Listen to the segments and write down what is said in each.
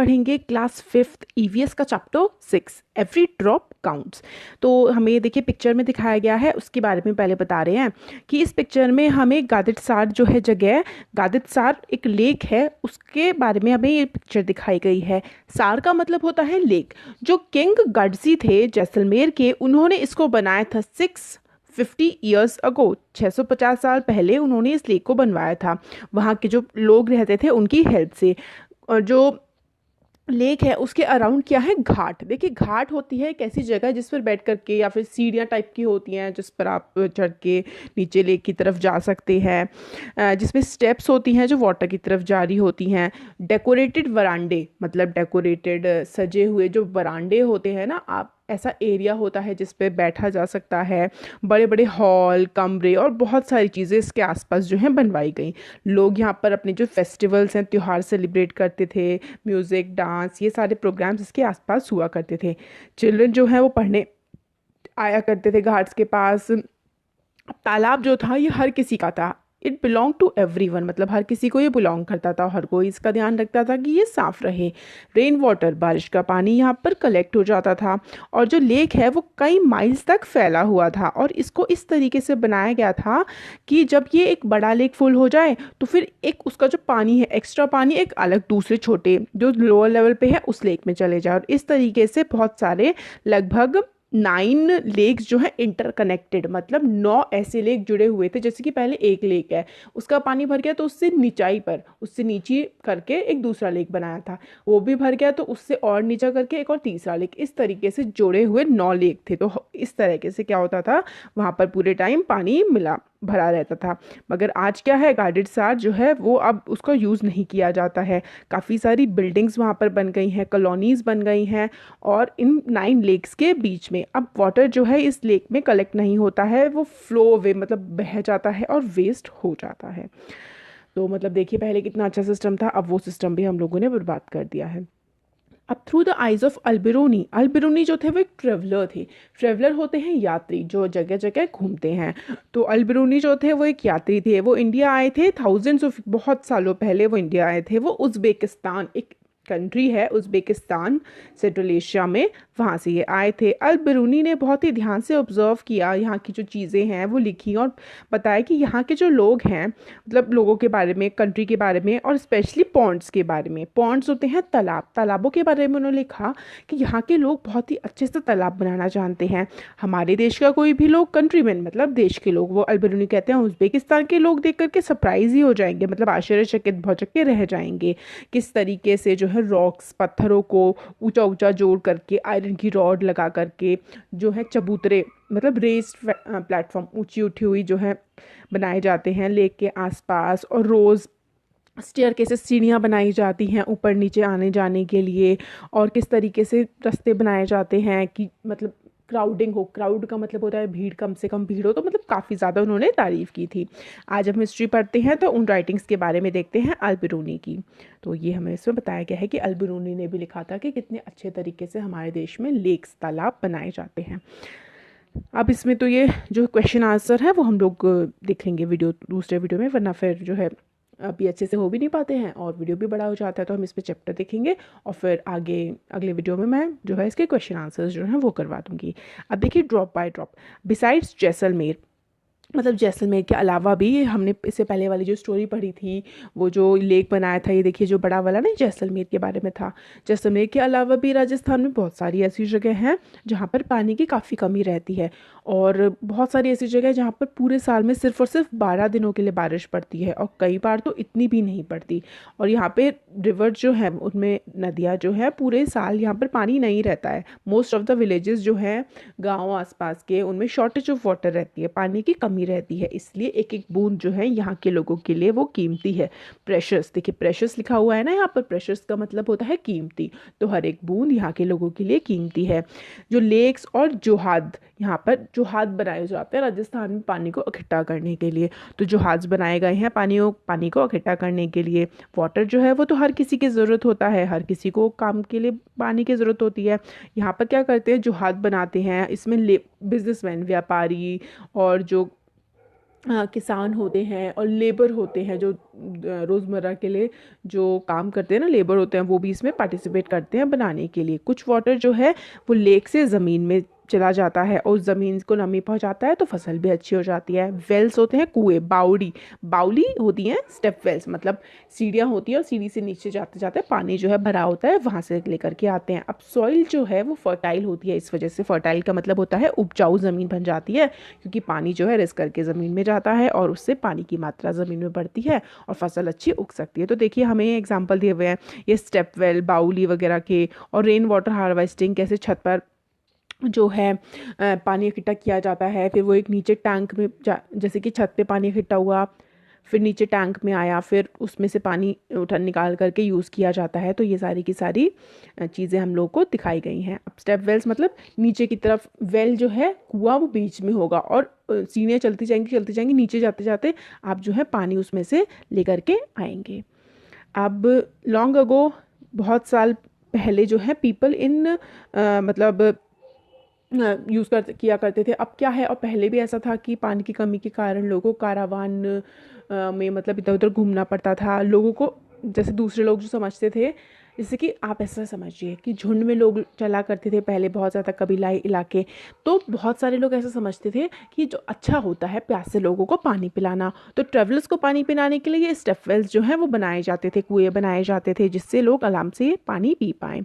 पढ़ेंगे class 5th EVS का chapter 6 every drop counts. तो हमें देखिए पिक्चर में दिखाया गया है, उसके बारे में पहले बता रहे हैं कि इस पिक्चर में हमें गादितसार जो है जगह, गादितसार एक लेक है, उसके बारे में हमें ये पिक्चर दिखाई गई है। सार का मतलब होता है लेक। जो किंग गडजी थे जैसलमेर के, उन्होंने इसको बनाया था 650 ईयर्स अगो, 650 साल पहले उन्होंने इस लेक को बनवाया था, वहाँ के जो लोग रहते थे उनकी हेल्प से। और जो लेक है उसके अराउंड क्या है, घाट। देखिए घाट होती है एक ऐसी जगह जिस पर बैठ करके या फिर सीढ़ियाँ टाइप की होती हैं जिस पर आप चढ़ के नीचे लेक की तरफ जा सकते हैं, जिसमें स्टेप्स होती हैं जो वाटर की तरफ जा रही होती हैं। डेकोरेटेड वरांडे, मतलब डेकोरेटेड सजे हुए जो वरांडे होते हैं ना, आप ऐसा एरिया होता है जिस पे बैठा जा सकता है। बड़े बड़े हॉल, कमरे और बहुत सारी चीज़ें इसके आसपास जो हैं बनवाई गई। लोग यहाँ पर अपने जो फेस्टिवल्स हैं, त्यौहार सेलिब्रेट करते थे। म्यूज़िक, डांस, ये सारे प्रोग्राम्स इसके आसपास हुआ करते थे। चिल्ड्रन जो है वो पढ़ने आया करते थे घाट्स के पास। तालाब जो था ये हर किसी का था। इट बिलोंग टू एवरीवन, मतलब हर किसी को ये बिलोंग करता था, हर कोई इसका ध्यान रखता था कि ये साफ़ रहे। रेन वाटर, बारिश का पानी यहाँ पर कलेक्ट हो जाता था। और जो लेक है वो कई माइल्स तक फैला हुआ था, और इसको इस तरीके से बनाया गया था कि जब ये एक बड़ा लेक फुल हो जाए तो फिर एक उसका जो पानी है, एक्स्ट्रा पानी, एक अलग दूसरे छोटे जो लोअर लेवल पे है उस लेक में चले जाए। और इस तरीके से बहुत सारे, लगभग 9 लेक्स जो है इंटरकनेक्टेड, मतलब 9 ऐसे लेक जुड़े हुए थे। जैसे कि पहले एक लेक है, उसका पानी भर गया तो उससे नीचाई पर, उससे नीचे करके एक दूसरा लेक बनाया था, वो भी भर गया तो उससे और नीचा करके एक और तीसरा लेक। इस तरीके से जोड़े हुए 9 लेक थे। तो इस तरीके से क्या होता था, वहाँ पर पूरे टाइम पानी मिला भरा रहता था। मगर आज क्या है, गादितसार जो है वो अब उसका यूज़ नहीं किया जाता है। काफ़ी सारी बिल्डिंग्स वहाँ पर बन गई हैं, कॉलोनीज़ बन गई हैं, और इन 9 लेक्स के बीच में अब वाटर जो है इस लेक में कलेक्ट नहीं होता है, वो फ्लो अवे, मतलब बह जाता है और वेस्ट हो जाता है। तो मतलब देखिए पहले कितना अच्छा सिस्टम था, अब वो सिस्टम भी हम लोगों ने बर्बाद कर दिया है। अब थ्रू द आइज ऑफ अल्बिरूनी, अल्बिरूनी जो थे वो एक ट्रेवलर थे। ट्रेवलर होते हैं यात्री जो जगह जगह घूमते हैं। तो अल्बिरूनी जो थे वो एक यात्री थे, वो इंडिया आए थे थाउजेंड्स ऑफ, बहुत सालों पहले वो इंडिया आए थे। वो उज़्बेकिस्तान, एक कंट्री है उज़्बेकिस्तान, सेंट्रल एशिया में, वहाँ से ये आए थे। अल बिरूनी ने बहुत ही ध्यान से ऑब्ज़र्व किया, यहाँ की जो चीज़ें हैं वो लिखी और बताया कि यहाँ के जो लोग हैं, मतलब लोगों के बारे में, कंट्री के बारे में, और स्पेशली पॉन्ड्स के बारे में। पॉन्ड्स होते हैं तालाब, तालाबों के बारे में उन्होंने लिखा कि यहाँ के लोग बहुत ही अच्छे से तालाब बनाना जानते हैं। हमारे देश का कोई भी लोग, कंट्रीमैन मतलब देश के लोग, वो अल बिरूनी कहते हैं, उज़्बेकिस्तान के लोग देख करके सरप्राइज ही हो जाएंगे, मतलब आश्चर्यचकित भौचक्के के रह जाएंगे। किस तरीके से जो है रॉक्स, पत्थरों को ऊंचा ऊंचा जोड़ करके, आयरन की रॉड लगा करके जो है चबूतरे, मतलब रेस्ड प्लेटफॉर्म, ऊंची उठी हुई जो है बनाए जाते हैं लेक के आसपास। और रोज़ स्टेयर केसेस, सीढ़ियाँ बनाई जाती हैं ऊपर नीचे आने जाने के लिए। और किस तरीके से रास्ते बनाए जाते हैं कि मतलब क्राउडिंग हो, क्राउड का मतलब होता है भीड़, कम से कम भीड़ हो, तो मतलब काफ़ी ज़्यादा उन्होंने तारीफ़ की थी। आज हम हिस्ट्री पढ़ते हैं तो उन राइटिंग्स के बारे में देखते हैं अल बिरूनी की। तो ये हमें इसमें बताया गया है कि अल बिरूनी ने भी लिखा था कि कितने अच्छे तरीके से हमारे देश में लेक्स, तालाब बनाए जाते हैं। अब इसमें तो ये जो क्वेश्चन आंसर है वो हम लोग देख लेंगे वीडियो, दूसरे वीडियो में, वरना फिर जो है अभी अच्छे से हो भी नहीं पाते हैं और वीडियो भी बड़ा हो जाता है। तो हम इस पे चैप्टर देखेंगे और फिर आगे अगले वीडियो में मैं जो है इसके क्वेश्चन आंसर्स जो हैं वो करवा दूँगी। अब देखिए drop by drop, besides Jaisalmer, मतलब जैसलमेर के अलावा भी, हमने इससे पहले वाली जो स्टोरी पढ़ी थी, वो जो लेक बनाया था, ये देखिए जो बड़ा वाला नहीं, जैसलमेर के बारे में था। जैसलमेर के अलावा भी राजस्थान में बहुत सारी ऐसी जगह हैं जहाँ पर पानी की काफ़ी कमी रहती है, और बहुत सारी ऐसी जगह है जहाँ पर पूरे साल में सिर्फ और सिर्फ 12 दिनों के लिए बारिश पड़ती है, और कई बार तो इतनी भी नहीं पड़ती। और यहाँ पे रिवर जो है, उनमें नदियाँ जो है, पूरे साल यहाँ पर पानी नहीं रहता है। मोस्ट ऑफ द विलेजेस जो हैं गाँव आसपास के, उनमें शॉर्टेज ऑफ वाटर रहती है, पानी की कमी रहती है, इसलिए एक एक बूंद जो है यहाँ के लोगों के लिए वो कीमती है। प्रेशस, देखिए प्रेशस लिखा हुआ है ना यहाँ पर, प्रेशस का मतलब होता है कीमती, तो हर एक बूंद यहाँ के लोगों के लिए कीमती है। जो लेक्स और जोहाद, यहाँ पर जोहाद बनाए जाते हैं राजस्थान में पानी को इकट्ठा करने के लिए, तो जोहाज बनाए गए हैं पानी को इकट्ठा करने के लिए। वाटर जो है वो तो हर किसी की ज़रूरत होता है, हर किसी को काम के लिए पानी की ज़रूरत होती है। यहाँ पर क्या करते हैं, जोहाद बनाते हैं, इसमें बिजनेसमैन, व्यापारी, और जो किसान होते हैं और लेबर होते हैं जो रोज़मर्रा के लिए जो काम करते हैं ना, लेबर होते हैं, वो भी इसमें पार्टिसिपेट करते हैं बनाने के लिए। कुछ वाटर जो है वो लेक से ज़मीन में चला जाता है और ज़मीन को नमी पहुंचाता है, तो फसल भी अच्छी हो जाती है। वेल्स होते हैं कुएँ, बाउडी बाउली होती हैं स्टेप वेल्स, मतलब सीढ़ियाँ होती हैं और सीढ़ी से नीचे जाते जाते पानी जो है भरा होता है, वहाँ से लेकर के आते हैं। अब सॉइल जो है वो फर्टाइल होती है, इस वजह से फर्टाइल का मतलब होता है उपजाऊ ज़मीन बन जाती है, क्योंकि पानी जो है रिस करके ज़मीन में जाता है और उससे पानी की मात्रा ज़मीन में बढ़ती है और फसल अच्छी उग सकती है। तो देखिए हमें एग्जाम्पल दिए हुए हैं ये स्टेप वेल, बाउली वगैरह के, और रेन वाटर हार्वेस्टिंग, कैसे छत पर जो है पानी इकट्ठा किया जाता है, फिर वो एक नीचे टैंक में जैसे कि छत पे पानी इकट्ठा हुआ, फिर नीचे टैंक में आया, फिर उसमें से पानी उठा निकाल करके यूज़ किया जाता है। तो ये सारी की सारी चीज़ें हम लोग को दिखाई गई हैं। अब स्टेप वेल्स मतलब नीचे की तरफ, वेल जो है कुआं वो बीच में होगा और सीढ़ियाँ चलती जाएंगी, नीचे जाते जाते आप जो है पानी उसमें से लेकर के आएंगे। अब लॉन्ग अगो, बहुत साल पहले जो है पीपल इन मतलब यूज़ किया करते थे। अब क्या है, और पहले भी ऐसा था कि पानी की कमी के कारण लोगों को कारावान में मतलब इधर उधर घूमना पड़ता था। लोगों को जैसे दूसरे लोग जो समझते थे, जैसे कि आप ऐसा समझिए कि झुंड में लोग चला करते थे पहले, बहुत ज़्यादा कबीलाई इलाके, तो बहुत सारे लोग ऐसा समझते थे कि जो अच्छा होता है प्यासे लोगों को पानी पिलाना, तो ट्रेवलर्स को पानी पिलाने के लिए ये स्टेप वेल्स जो हैं वो बनाए जाते थे, कुएँ बनाए जाते थे, जिससे लोग आराम से पानी पी पाएँ।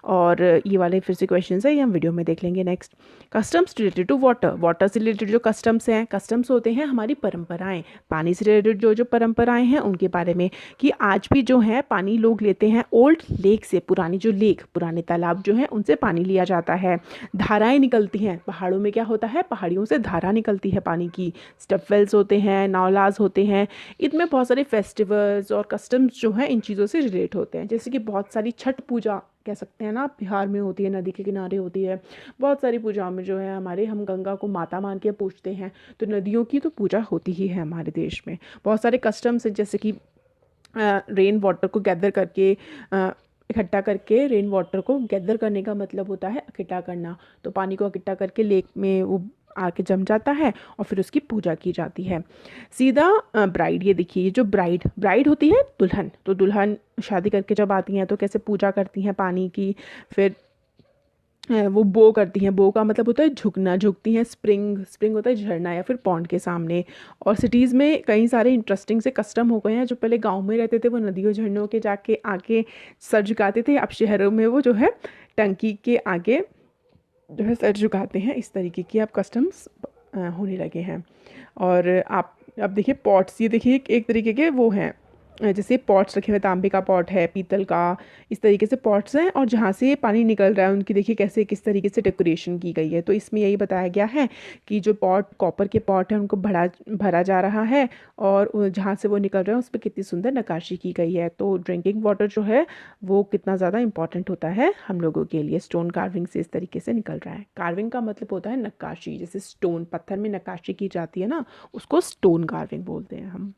और ये वाले फिर से क्वेश्चन है, ये हम वीडियो में देख लेंगे। Next, customs related to water, water से रिलेटेड जो कस्टम्स हैं, कस्टम्स होते हैं हमारी परंपराएं, पानी से रिलेटेड जो जो परंपराएं हैं उनके बारे में, कि आज भी जो है पानी लोग लेते हैं ओल्ड लेक से, पुरानी जो लेक, पुराने तालाब जो हैं उनसे पानी लिया जाता है। धाराएं निकलती हैं पहाड़ों में, क्या होता है पहाड़ियों से धारा निकलती है पानी की। स्टेप वेल्स होते हैं, नावलाज होते हैं, इनमें बहुत सारे फेस्टिवल्स और कस्टम्स जो हैं इन चीज़ों से रिलेट होते हैं। जैसे कि बहुत सारी छठ पूजा कह सकते हैं ना, बिहार में होती है, नदी के किनारे होती है। बहुत सारी पूजाओं में जो है हमारे, हम गंगा को माता मान के पूजते हैं, तो नदियों की तो पूजा होती ही है हमारे देश में। बहुत सारे कस्टम्स हैं, जैसे कि रेन वाटर को गैदर करके इकट्ठा करके, रेन वाटर को गैदर करने का मतलब होता है इकट्ठा करना, तो पानी को इकट्ठा करके लेक में वो आके जम जाता है और फिर उसकी पूजा की जाती है। सीधा ब्राइड, ये देखिए जो ब्राइड ब्राइड होती है दुल्हन, तो दुल्हन शादी करके जब आती हैं तो कैसे पूजा करती हैं पानी की, फिर वो बो करती हैं, बो का मतलब होता है झुकना, झुकती हैं। स्प्रिंग, स्प्रिंग होता है झरना या फिर पॉन्ड के सामने। और सिटीज़ में कई सारे इंटरेस्टिंग से कस्टम हो गए हैं, जो पहले गांव में रहते थे वो नदियों झरनों के जाके आके सर झुकाते थे, अब शहरों में वो जो है टंकी के आगे जो है सर झुकाते हैं। इस तरीके की अब कस्टम्स होने लगे हैं। और आप अब देखिए पॉट्स, ये देखिए एक तरीके के वो हैं, जैसे पॉट्स रखे हुए, तांबे का पॉट है, पीतल का, इस तरीके से पॉट्स हैं, और जहाँ से पानी निकल रहा है उनकी देखिए कैसे किस तरीके से डेकोरेशन की गई है। तो इसमें यही बताया गया है कि जो पॉट, कॉपर के पॉट हैं, उनको भरा जा रहा है, और जहाँ से वो निकल रहे हैं उस पर कितनी सुंदर नक्काशी की गई है। तो ड्रिंकिंग वाटर जो है वो कितना ज़्यादा इंपॉर्टेंट होता है हम लोगों के लिए। स्टोन कार्विंग से इस तरीके से निकल रहा है। कार्विंग का मतलब होता है नक्काशी, जैसे स्टोन, पत्थर में नक्काशी की जाती है ना, उसको स्टोन कार्विंग बोलते हैं हम।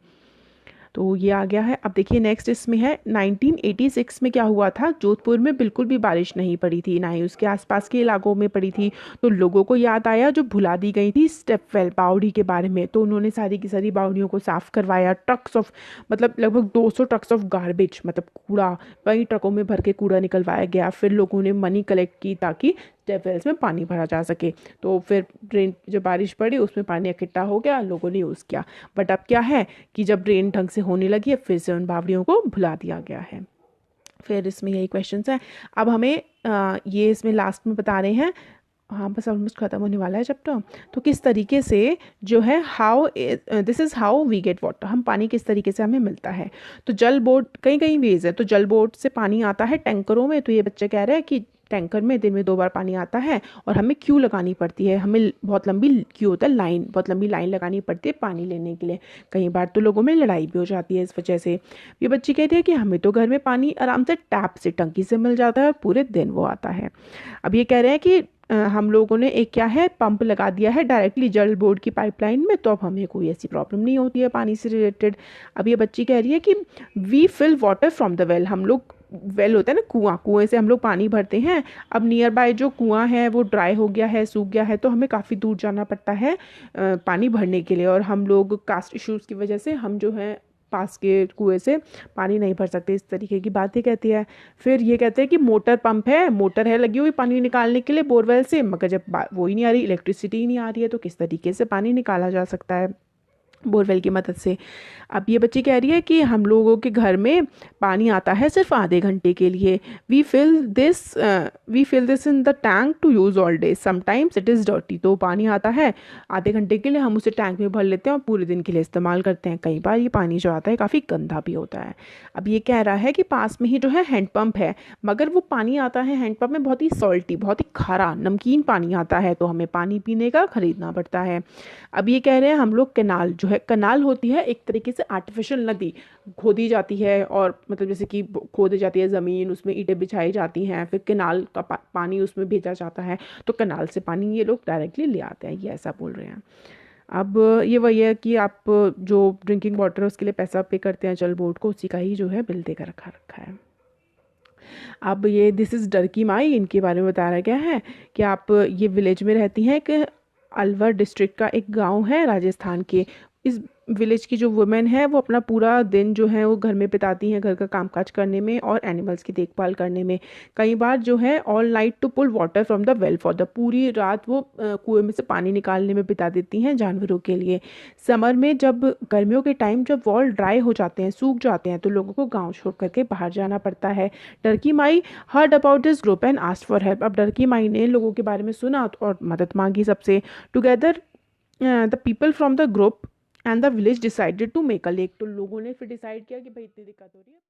तो ये आ गया है। अब देखिए नेक्स्ट इसमें है 1986 में क्या हुआ था, जोधपुर में बिल्कुल भी बारिश नहीं पड़ी थी, ना ही उसके आसपास के इलाकों में पड़ी थी। तो लोगों को याद आया जो भुला दी गई थी स्टेपवेल बावड़ी के बारे में, तो उन्होंने सारी की सारी बावड़ियों को साफ़ करवाया। ट्रक्स ऑफ, मतलब लगभग 200 ट्रक्स ऑफ गार्बेज, मतलब कूड़ा, कई ट्रकों में भर के कूड़ा निकलवाया गया। फिर लोगों ने मनी कलेक्ट की ताकि स्टेप वेल्स में पानी भरा जा सके। तो फिर रेन, जो बारिश पड़ी उसमें पानी इकट्ठा हो गया, लोगों ने यूज़ किया। बट अब क्या है कि जब रेन ढंग से होने लगी है, फिर से उन बावड़ियों को भुला दिया गया है। फिर इसमें यही क्वेश्चंस हैं। अब हमें ये इसमें लास्ट में बता रहे हैं, हाँ बस ऑलमोस्ट ख़त्म होने वाला है चैप्टर। तो किस तरीके से जो है, how this is how we get water, हम पानी किस तरीके से हमें मिलता है। तो जल बोर्ड, कई कई वेज है। तो जल बोर्ड से पानी आता है टैंकरों में। तो ये बच्चे कह रहे हैं कि टैंकर में दिन में 2 बार पानी आता है और हमें क्यू लगानी पड़ती है, हमें बहुत लंबी क्यू होता है, लाइन, बहुत लंबी लाइन लगानी पड़ती है पानी लेने के लिए। कई बार तो लोगों में लड़ाई भी हो जाती है इस वजह से। ये बच्ची कहती है कि हमें तो घर में पानी आराम से टैप से, टंकी से मिल जाता है और पूरे दिन वो आता है। अब ये कह रहे हैं कि हम लोगों ने एक क्या है, पंप लगा दिया है डायरेक्टली जल बोर्ड की पाइपलाइन में, तो अब हमें कोई ऐसी प्रॉब्लम नहीं होती है पानी से रिलेटेड। अब ये बच्ची कह रही है कि we fill water from the well, हम लोग वेल होता है ना, कुएं से हम लोग पानी भरते हैं। अब नियर बाय जो कुआं है वो ड्राई हो गया है, सूख गया है, तो हमें काफ़ी दूर जाना पड़ता है पानी भरने के लिए। और हम लोग कास्ट इश्यूज़ की वजह से हम जो है पास के कुएं से पानी नहीं भर सकते, इस तरीके की बातें कहती है। फिर ये कहते हैं कि मोटर पंप है, मोटर है लगी हुई पानी निकालने के लिए बोरवेल से, मगर जब वो ही नहीं आ रही, इलेक्ट्रिसिटी ही नहीं आ रही है, तो किस तरीके से पानी निकाला जा सकता है बोरवेल की मदद से। अब ये बच्ची कह रही है कि हम लोगों के घर में पानी आता है सिर्फ आधे घंटे के लिए। We fill this in the tank to use all day, sometimes it is dirty. तो पानी आता है आधे घंटे के लिए, हम उसे टैंक में भर लेते हैं और पूरे दिन के लिए इस्तेमाल करते हैं। कई बार ये पानी जो आता है काफ़ी गंदा भी होता है। अब ये कह रहा है कि पास में ही जो है हैंडपम्प है, मगर वो पानी आता है हैंडपम्प में बहुत ही सॉल्टी, बहुत ही खारा नमकीन पानी आता है, तो हमें पानी पीने का ख़रीदना पड़ता है। अब ये कह रहे हैं हम लोग कैनाल, जो है कैनाल होती है एक तरीके से आर्टिफिशियल नदी, खोदी जाती है, और मतलब जैसे कि खोदी जाती है ज़मीन, उसमें ईंटें बिछाई जाती हैं, फिर कैनाल का पानी उसमें भेजा जाता है, तो कैनाल से पानी ये लोग डायरेक्टली ले आते हैं, ये ऐसा बोल रहे हैं। अब ये वही है कि आप जो ड्रिंकिंग वाटर है उसके लिए पैसा पे करते हैं जल बोर्ड को, उसी का ही जो है बिल देकर रखा है। अब ये दिस इज़ डरकी माई, इनके बारे में बताया गया है कि आप ये विलेज में रहती हैं, एक अलवर डिस्ट्रिक्ट का एक गांव है राजस्थान के। इस विलेज की जो वुमेन है वो अपना पूरा दिन जो है वो घर में बिताती हैं, घर का कामकाज करने में और एनिमल्स की देखभाल करने में। कई बार जो है all night to pull water from the well for the, पूरी रात वो कुएं में से पानी निकालने में बिता देती हैं जानवरों के लिए। समर में जब गर्मियों के टाइम जब वॉल ड्राई हो जाते हैं, सूख जाते हैं, तो लोगों को गाँव छोड़ करके बाहर जाना पड़ता है। डरकी माई heard about this group and asked for help. अब डरकी माई ने लोगों के बारे में सुना और मदद मांगी सबसे। Together the people from the group and the village decided to make a lake. तो लोगों ने फिर डिसाइड किया कि भाई इतनी दिक्कत हो रही है।